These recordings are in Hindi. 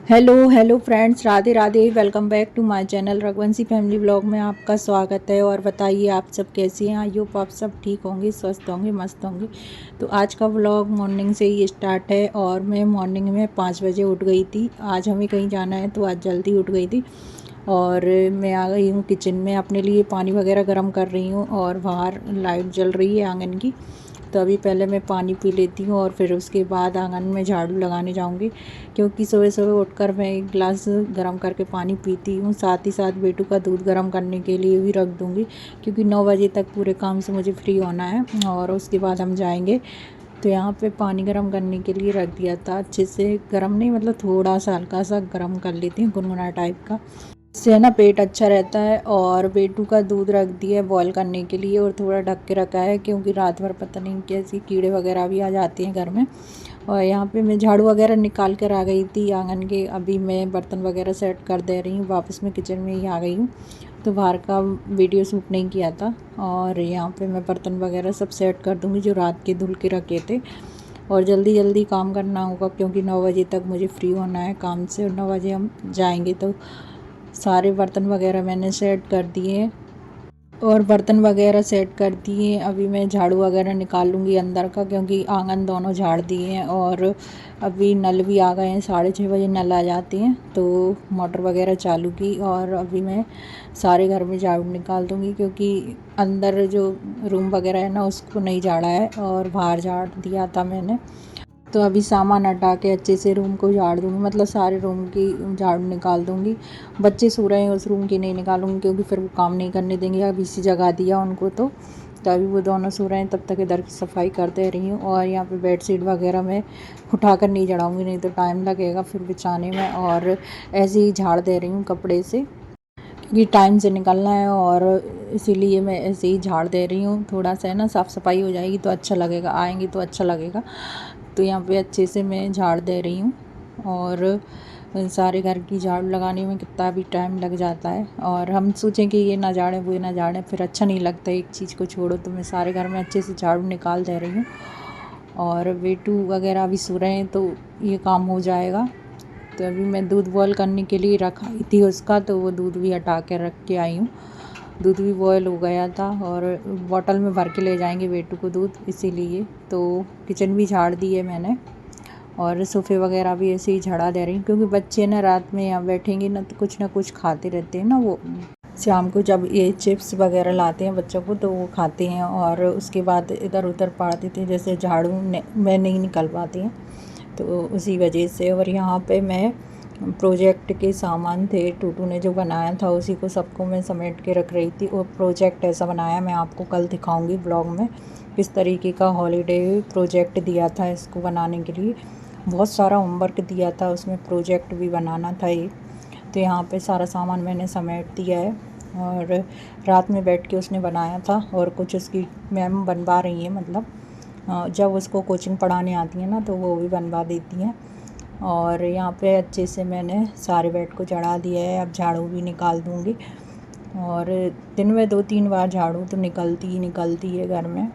Hello hello friends, Radhe Radhe. Welcome back to my channel Raghuvanshi family vlog में आपका स्वागत है। और बताइए आप सब कैसे हैं। आई होप आप सब ठीक होंगे, स्वस्थ होंगे, मस्त होंगे। तो आज का व्लॉग मॉर्निंग से ही स्टार्ट है। और मैं मॉर्निंग में 5 बजे उठ गई थी। आज हमें कहीं जाना है तो आज जल्दी उठ गई थी। और मैं आ गई हूँ किचन में, अपने लिए पानी वगैरह गर्म कर रही हूँ। और बाहर लाइट जल रही है आंगन की, तो अभी पहले मैं पानी पी लेती हूँ और फिर उसके बाद आंगन में झाड़ू लगाने जाऊँगी। क्योंकि सुबह सुबह उठकर मैं एक गिलास गर्म करके पानी पीती हूँ। साथ ही साथ बेटू का दूध गर्म करने के लिए भी रख दूँगी, क्योंकि 9 बजे तक पूरे काम से मुझे फ्री होना है और उसके बाद हम जाएंगे। तो यहाँ पे पानी गर्म करने के लिए रख दिया था। अच्छे से गर्म नहीं, मतलब थोड़ा सा हल्का सा गर्म कर लेती हूँ, गुनगुना टाइप का। इससे है ना पेट अच्छा रहता है। और बेटू का दूध रख दिया है बॉयल करने के लिए और थोड़ा ढक के रखा है, क्योंकि रात भर पता नहीं कैसी कीड़े वगैरह भी आ जाते हैं घर में। और यहाँ पे मैं झाड़ू वगैरह निकाल कर आ गई थी आंगन के। अभी मैं बर्तन वगैरह सेट कर दे रही हूँ। वापस मैं किचन में ही आ गई हूँ, तो बाहर का वीडियो शूट नहीं किया था। और यहाँ पे मैं बर्तन वगैरह सब सेट कर दूँगी जो रात के धुल के रखे थे। और जल्दी जल्दी काम करना होगा, क्योंकि 9 बजे तक मुझे फ्री होना है काम से और 9 बजे हम जाएंगे। तो सारे बर्तन वगैरह मैंने सेट कर दिए और बर्तन वगैरह सेट कर दिए। अभी मैं झाड़ू वगैरह निकाल लूँगी अंदर का, क्योंकि आंगन दोनों झाड़ दिए हैं। और अभी नल भी आ गए हैं, 6:30 बजे नल आ जाते हैं, तो मोटर वगैरह चालू की। और अभी मैं सारे घर में झाड़ू निकाल दूँगी, क्योंकि अंदर जो रूम वगैरह है ना उसको नहीं झाड़ा है और बाहर झाड़ दिया था मैंने। तो अभी सामान हटा के अच्छे से रूम को झाड़ दूँगी, मतलब सारे रूम की झाड़ू निकाल दूँगी। बच्चे सो रहे हैं, उस रूम की नहीं निकालूँगी, क्योंकि फिर वो काम नहीं करने देंगे। अभी इसी जगह दिया उनको, तो अभी वो दोनों सो रहे हैं, तब तक इधर की सफाई कर दे रही हूँ। और यहाँ पे बेडशीट वगैरह मैं उठा कर नहीं चढ़ाऊँगी, नहीं तो टाइम लगेगा फिर बिछाने में। और ऐसे ही झाड़ दे रही हूँ कपड़े से, क्योंकि टाइम से निकलना है। और इसीलिए मैं ऐसे ही झाड़ दे रही हूँ। थोड़ा सा है ना साफ़ सफाई हो जाएगी तो अच्छा लगेगा, आएंगे तो अच्छा लगेगा। तो यहाँ पे अच्छे से मैं झाड़ दे रही हूँ। और सारे घर की झाड़ू लगाने में कितना भी टाइम लग जाता है। और हम सोचें कि ये ना झाड़ें वो ना झाड़ें, फिर अच्छा नहीं लगता एक चीज़ को छोड़ो। तो मैं सारे घर में अच्छे से झाड़ू निकाल दे रही हूँ। और बेटू वगैरह अभी सो रहे हैं, तो ये काम हो जाएगा। तो अभी मैं दूध बॉयल करने के लिए रखाई थी उसका, तो वो दूध भी हटा के रख के आई हूँ। दूध भी बॉयल हो गया था और बॉटल में भर के ले जाएंगे बेटू को दूध, इसीलिए। तो किचन भी झाड़ दी है मैंने और सोफ़े वगैरह भी ऐसे ही झाड़ा दे रही हूँ, क्योंकि बच्चे ना रात में यहाँ बैठेंगे ना तो कुछ खाते रहते हैं ना। वो शाम को जब ये चिप्स वगैरह लाते हैं बच्चों को, तो वो खाते हैं और उसके बाद इधर उधर पड़ा देते हैं, जैसे झाड़ू में नहीं निकल पाती हैं, तो उसी वजह से। और यहाँ पे मैं प्रोजेक्ट के सामान थे, टूटू ने जो बनाया था उसी को सबको मैं समेट के रख रही थी। और प्रोजेक्ट ऐसा बनाया, मैं आपको कल दिखाऊंगी ब्लॉग में, किस तरीके का हॉलीडे प्रोजेक्ट दिया था इसको बनाने के लिए। बहुत सारा होमवर्क दिया था, उसमें प्रोजेक्ट भी बनाना था ये। तो यहाँ पे सारा सामान मैंने समेट दिया है। और रात में बैठ के उसने बनाया था और कुछ उसकी मैम बनवा रही हैं, मतलब जब उसको कोचिंग पढ़ाने आती हैं ना तो वो भी बनवा देती हैं। और यहाँ पे अच्छे से मैंने सारे बेड को चढ़ा दिया है। अब झाड़ू भी निकाल दूँगी। और दिन में 2-3 बार झाड़ू तो निकलती है घर में।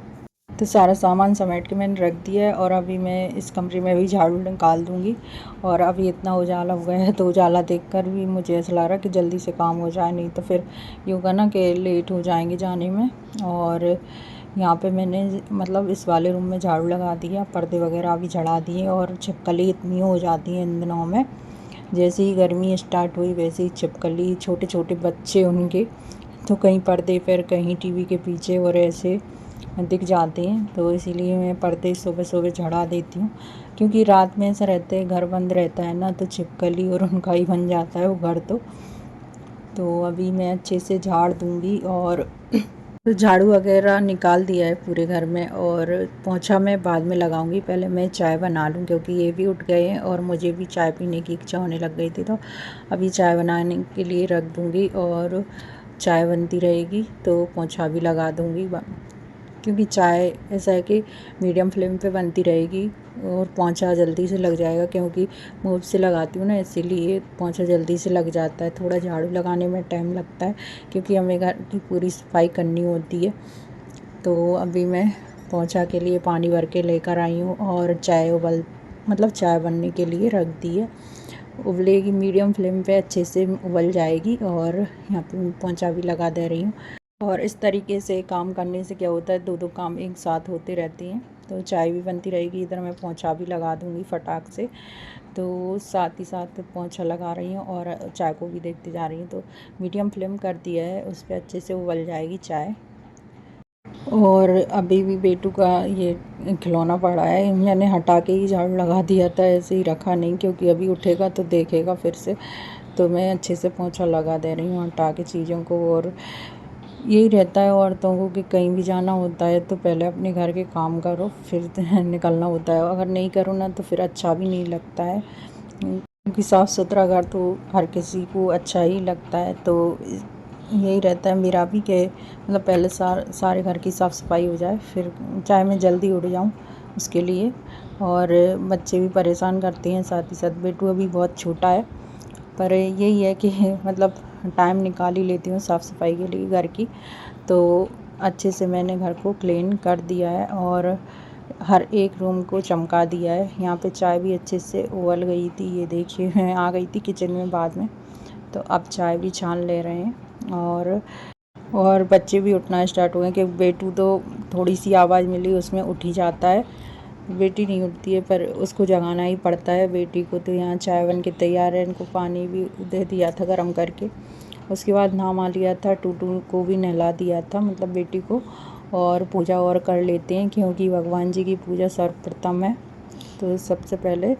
तो सारा सामान समेट के मैंने रख दिया है। और अभी मैं इस कमरे में भी झाड़ू निकाल दूँगी। और अभी इतना उजाला हो गया है, तो उजाला देखकर भी मुझे ऐसा लग रहा है कि जल्दी से काम हो जाए, नहीं तो फिर ये होगा ना कि लेट हो जाएंगे जाने में। और यहाँ पे मैंने मतलब इस वाले रूम में झाड़ू लगा दिया, पर्दे वगैरह भी झड़ा दिए। और छिपकली इतनी हो जाती है इन दिनों में, जैसे ही गर्मी स्टार्ट हुई वैसे ही छिपकली, छोटे छोटे बच्चे उनके, तो कहीं पर्दे पर कहीं टीवी के पीछे और ऐसे दिख जाते हैं। तो इसीलिए मैं पर्दे सुबह सुबह झड़ा देती हूँ, क्योंकि रात में ऐसा रहता है घर बंद रहता है ना, तो छिपकली और उनका ही बन जाता है वो घर। तो अभी मैं अच्छे से झाड़ दूँगी। और तो झाड़ू वगैरह निकाल दिया है पूरे घर में। और पोंछा मैं बाद में लगाऊंगी, पहले मैं चाय बना लूँ, क्योंकि ये भी उठ गए हैं और मुझे भी चाय पीने की इच्छा होने लग गई थी। तो अभी चाय बनाने के लिए रख दूँगी और चाय बनती रहेगी तो पोंछा भी लगा दूँगी। क्योंकि चाय ऐसा है कि मीडियम फ्लेम पे बनती रहेगी और पोंछा जल्दी से लग जाएगा, क्योंकि मुँह से लगाती हूँ ना, इसीलिए पोंछा जल्दी से लग जाता है। थोड़ा झाड़ू लगाने में टाइम लगता है, क्योंकि हमें घर की पूरी सफाई करनी होती है। तो अभी मैं पोंछा के लिए पानी भर के लेकर आई हूँ और चाय बनने के लिए रख दी है। उबलेगी, मीडियम फ्लेम पे अच्छे से उबल जाएगी। और यहाँ पे मैं पोंछा भी लगा दे रही हूँ। और इस तरीके से काम करने से क्या होता है, दो काम एक साथ होते रहते हैं। तो चाय भी बनती रहेगी, इधर मैं पोंछा भी लगा दूँगी फटाक से। तो साथ ही साथ पोंछा लगा रही हूँ और चाय को भी देखते जा रही हूँ। तो मीडियम फ्लेम कर दिया है, उस पर अच्छे से उबल जाएगी चाय। और अभी भी बेटू का ये खिलौना पड़ा है, मैंने हटा के ही झाड़ू लगा दिया था, ऐसे ही रखा नहीं, क्योंकि अभी उठेगा तो देखेगा फिर से। तो मैं अच्छे से पोंछा लगा दे रही हूँ हटा के चीज़ों को। और यही रहता है औरतों को कि कहीं भी जाना होता है तो पहले अपने घर के काम करो, फिर निकलना होता है। अगर नहीं करो ना तो फिर अच्छा भी नहीं लगता है, क्योंकि साफ़ सुथरा घर तो हर किसी को अच्छा ही लगता है। तो यही रहता है मेरा भी कि मतलब पहले सारे घर की साफ़ सफाई हो जाए, फिर चाहे मैं जल्दी उठ जाऊँ उसके लिए। और बच्चे भी परेशान करते हैं, साथ ही साथ बेटू अभी बहुत छोटा है, पर यही है कि मतलब टाइम निकाल ही लेती हूँ साफ़ सफाई के लिए घर की। तो अच्छे से मैंने घर को क्लीन कर दिया है और हर एक रूम को चमका दिया है। यहाँ पे चाय भी अच्छे से उबल गई थी, ये देखिए मैं आ गई थी किचन में बाद में। तो अब चाय भी छान ले रहे हैं। और बच्चे भी उठना स्टार्ट हुए, कि बेटू तो थोड़ी सी आवाज़ मिली उसमें उठ ही जाता है, बेटी नहीं उठती है, पर उसको जगाना ही पड़ता है बेटी को। तो यहाँ चाय बन के तैयार है, इनको पानी भी दे दिया था गर्म करके। उसके बाद नहा लिया था, टूटू को भी नहला दिया था, मतलब बेटी को। और पूजा और कर लेते हैं, क्योंकि भगवान जी की पूजा सर्वप्रथम है। तो सबसे पहले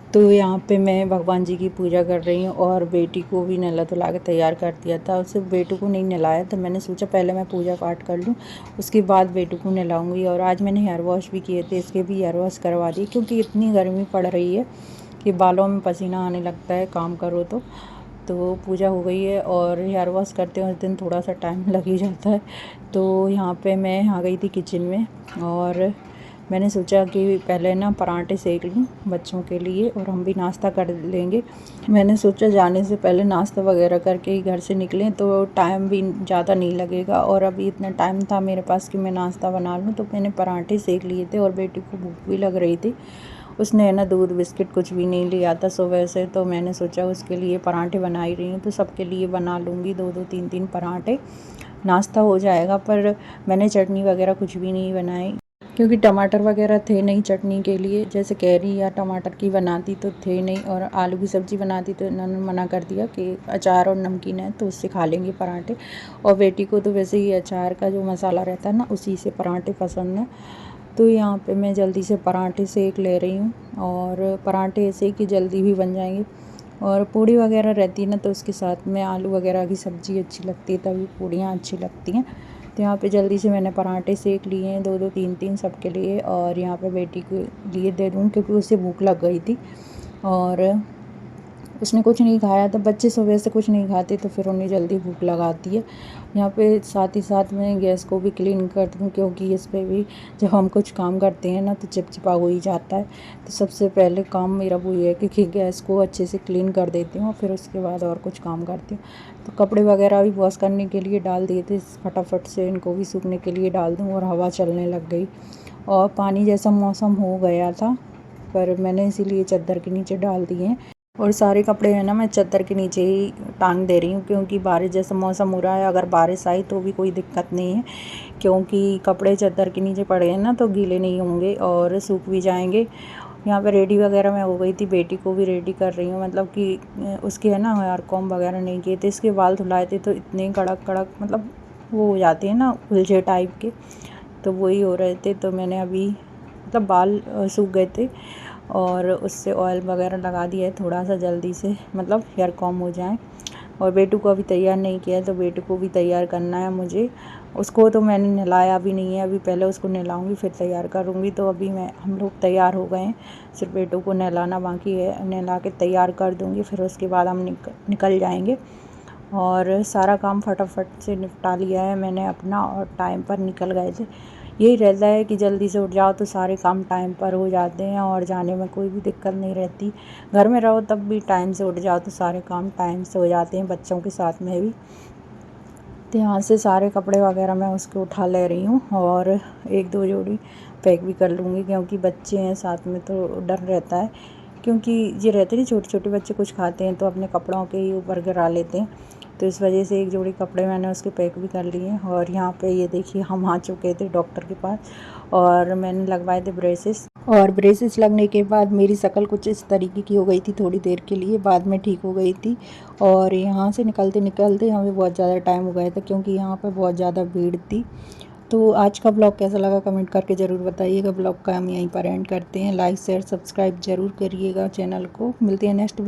तो यहाँ पे मैं भगवान जी की पूजा कर रही हूँ। और बेटी को भी नहला धुला के तैयार कर दिया था, उससे बेटू को नहीं नहलाया, तो मैंने सोचा पहले मैं पूजा पाठ कर लूँ, उसके बाद बेटू को नहलाऊँगी। और आज मैंने हेयर वॉश भी किए थे, इसके भी हेयर वॉश करवा दिए, क्योंकि इतनी गर्मी पड़ रही है कि बालों में पसीना आने लगता है काम करो तो पूजा हो गई है। और हेयर वॉश करते हैं उस दिन थोड़ा सा टाइम लग ही जाता है। तो यहाँ पे मैं आ गई थी किचन में, और मैंने सोचा कि पहले ना पराठे सेक लूँ बच्चों के लिए, और हम भी नाश्ता कर लेंगे। मैंने सोचा जाने से पहले नाश्ता वगैरह करके ही घर से निकलें, तो टाइम भी ज़्यादा नहीं लगेगा। और अभी इतना टाइम था मेरे पास कि मैं नाश्ता बना लूँ, तो मैंने पराठे सेक लिए थे। और बेटी को भूख भी लग रही थी, उसने ना दूध बिस्किट कुछ भी नहीं लिया था सुबह से, तो मैंने सोचा उसके लिए पराठे बना ही रही हूँ, तो सबके लिए बना लूँगी 2-2 3-3 पराठे, नाश्ता हो जाएगा। पर मैंने चटनी वगैरह कुछ भी नहीं बनाई, क्योंकि टमाटर वगैरह थे नहीं चटनी के लिए। जैसे कैरी या टमाटर की बनाती तो थे नहीं, और आलू की सब्ज़ी बनाती तो इन्होंने मना कर दिया कि अचार और नमकीन है तो उससे खा लेंगे पराठे। और बेटी को तो वैसे ही अचार का जो मसाला रहता है ना, उसी से पराठे पसंद है। तो यहाँ पे मैं जल्दी से पराठे सेक ले रही हूँ, और पराठे ऐसे कि जल्दी भी बन जाएंगे। और पूड़ी वगैरह रहती है ना, तो उसके साथ में आलू वगैरह की सब्ज़ी अच्छी लगती है, तभी पूड़ियाँ अच्छी लगती हैं। तो यहाँ पे जल्दी से मैंने पराठे सेक लिए हैं 2-2 3-3 सबके लिए, और यहाँ पे बेटी के लिए दे दूँ, क्योंकि उसे भूख लग गई थी और उसने कुछ नहीं खाया था। बच्चे सुबह से कुछ नहीं खाते तो फिर उन्हें जल्दी भूख लगाती है। यहाँ पे साथ ही साथ मैं गैस को भी क्लीन कर दूँ, क्योंकि इस पे भी जब हम कुछ काम करते हैं ना तो चिपचिपा हो ही जाता है। तो सबसे पहले काम मेरा वो है कि गैस को अच्छे से क्लीन कर देती हूँ, फिर उसके बाद और कुछ काम करती हूँ। तो कपड़े वगैरह भी वॉश करने के लिए डाल दिए थे, फटाफट से इनको भी सूखने के लिए डाल दूँ। और हवा चलने लग गई और पानी जैसा मौसम हो गया था, पर मैंने इसीलिए चादर के नीचे डाल दिए हैं। और सारे कपड़े हैं ना मैं चादर के नीचे ही टांग दे रही हूँ, क्योंकि बारिश जैसा मौसम हो रहा है। अगर बारिश आई तो भी कोई दिक्कत नहीं है, क्योंकि कपड़े चादर के नीचे पड़े हैं ना तो गीले नहीं होंगे और सूख भी जाएंगे। यहाँ पे रेडी वगैरह मैं हो गई थी, बेटी को भी रेडी कर रही हूँ, मतलब कि उसके है ना हेयर कॉम वगैरह नहीं किए थे, इसके बाल धुलाए थे तो इतने कड़क कड़क मतलब वो हो जाते हैं ना उलझे टाइप के, तो वही हो रहे थे। तो मैंने अभी मतलब बाल सूख गए थे और उससे ऑयल वगैरह लगा दिया है थोड़ा सा, जल्दी से मतलब हेयर कॉम हो जाए। और बेटू को अभी तैयार नहीं किया है, तो बेटू को भी तैयार करना है मुझे। उसको तो मैंने नहलाया भी नहीं है, अभी पहले उसको नहलाऊंगी फिर तैयार करूंगी। तो अभी हम लोग तैयार हो गए हैं, सिर्फ बेटू को नहलाना बाकी है, नहला के तैयार कर दूंगी, फिर उसके बाद हम निकल जाएंगे। और सारा काम फटाफट से निपटा लिया है मैंने अपना, और टाइम पर निकल गए थे। यही रहता है कि जल्दी से उठ जाओ तो सारे काम टाइम पर हो जाते हैं, और जाने में कोई भी दिक्कत नहीं रहती। घर में रहो तब भी टाइम से उठ जाओ तो सारे काम टाइम से हो जाते हैं, बच्चों के साथ में भी। तो यहाँ से सारे कपड़े वगैरह मैं उसके उठा ले रही हूँ, और 1-2 जोड़ी पैक भी कर लूँगी, क्योंकि बच्चे हैं साथ में तो डर रहता है क्योंकि ये रहते नहीं, छोटे छोटे बच्चे कुछ खाते हैं तो अपने कपड़ों के ही ऊपर गिरा लेते हैं, तो इस वजह से एक जोड़ी कपड़े मैंने उसके पैक भी कर लिए। और यहाँ पे ये देखिए हम आ चुके थे डॉक्टर के पास और मैंने लगवाए थे ब्रेसेस। और ब्रेसेस लगने के बाद मेरी शक्ल कुछ इस तरीके की हो गई थी थोड़ी देर के लिए, बाद में ठीक हो गई थी। और यहाँ से निकलते निकलते हमें बहुत ज़्यादा टाइम हो गया था क्योंकि यहाँ पर बहुत ज़्यादा भीड़ थी। तो आज का ब्लॉग कैसा लगा कमेंट करके ज़रूर बताइएगा। ब्लॉग का हम यहीं पर एंड करते हैं। लाइक शेयर सब्सक्राइब ज़रूर करिएगा चैनल को। मिलते हैं नेक्स्ट